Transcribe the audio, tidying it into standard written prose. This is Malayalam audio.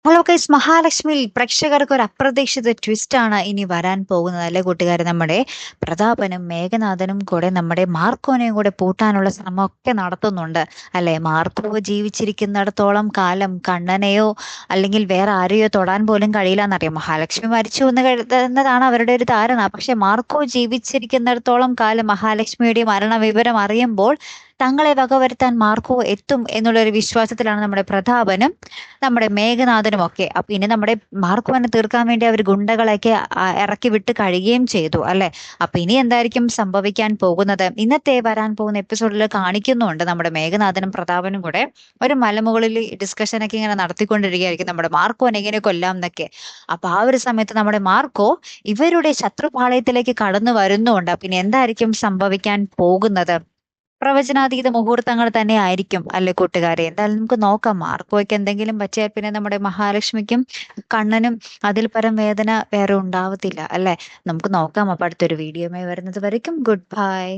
ഹലോ ഗൈസ്, മഹാലക്ഷ്മിയിൽ പ്രേക്ഷകർക്ക് ഒരു അപ്രതീക്ഷിത ട്വിസ്റ്റ് ആണ് ഇനി വരാൻ പോകുന്നത് അല്ലെ കൂട്ടുകാരെ. നമ്മുടെ പ്രതാപനും മേഘനാഥനും കൂടെ നമ്മുടെ മാർക്കോനെയും കൂടെ പൂട്ടാനുള്ള ശ്രമമൊക്കെ നടത്തുന്നുണ്ട് അല്ലെ. മാർക്കോ ജീവിച്ചിരിക്കുന്നിടത്തോളം കാലം കണ്ണനെയോ അല്ലെങ്കിൽ വേറെ ആരെയോ തൊടാൻ പോലും കഴിയില്ല എന്നറിയാം. മഹാലക്ഷ്മി മരിച്ചു എന്ന് കരുതുന്നതാണ് അവരുടെ ഒരു ധാരണ. പക്ഷെ മാർക്കോ ജീവിച്ചിരിക്കുന്നിടത്തോളം കാലം മഹാലക്ഷ്മിയുടെ മരണ വിവരം അറിയുമ്പോൾ തങ്ങളെ വകവരുത്താൻ മാർക്കോ എത്തും എന്നുള്ളൊരു വിശ്വാസത്തിലാണ് നമ്മുടെ പ്രതാപനും നമ്മുടെ മേഘനാഥനും ഒക്കെ. അപ്പൊ ഇനി നമ്മുടെ മാർക്കോനെ തീർക്കാൻ വേണ്ടി അവർ ഗുണ്ടകളെയൊക്കെ ഇറക്കി വിട്ട് കഴിയുകയും ചെയ്തു അല്ലെ. അപ്പൊ ഇനി എന്തായിരിക്കും സംഭവിക്കാൻ പോകുന്നത്? ഇന്നത്തെ വരാൻ പോകുന്ന എപ്പിസോഡിൽ കാണിക്കുന്നുണ്ട് നമ്മുടെ മേഘനാഥനും പ്രതാപനും കൂടെ ഒരു മലമുകളിൽ ഡിസ്കഷൻ ഒക്കെ ഇങ്ങനെ നടത്തിക്കൊണ്ടിരിക്കുകയായിരിക്കും നമ്മുടെ മാർക്കോനെ എങ്ങനെ കൊല്ലാം എന്നൊക്കെ. അപ്പൊ ആ ഒരു സമയത്ത് നമ്മുടെ മാർക്കോ ഇവരുടെ ശത്രുപാളയത്തിലേക്ക് കടന്നു വരുന്നുണ്ട്. പിന്നെ എന്തായിരിക്കും സംഭവിക്കാൻ പോകുന്നത്? പ്രവചനാതീത മുഹൂർത്തങ്ങൾ തന്നെ ആയിരിക്കും അല്ലെ കൂട്ടുകാരെ. എന്തായാലും നമുക്ക് നോക്കാം. മാർക്കോയ്ക്ക് എന്തെങ്കിലും പറ്റിയാൽ പിന്നെ നമ്മുടെ മഹാലക്ഷ്മിക്കും കണ്ണനും അതിൽ പരം വേദന വേറെ ഉണ്ടാവത്തില്ല അല്ലെ. നമുക്ക് നോക്കാം. അപ്പൊ അടുത്തൊരു വീഡിയോയുമായി വരുന്നത് വരയ്ക്കും ഗുഡ് ബൈ.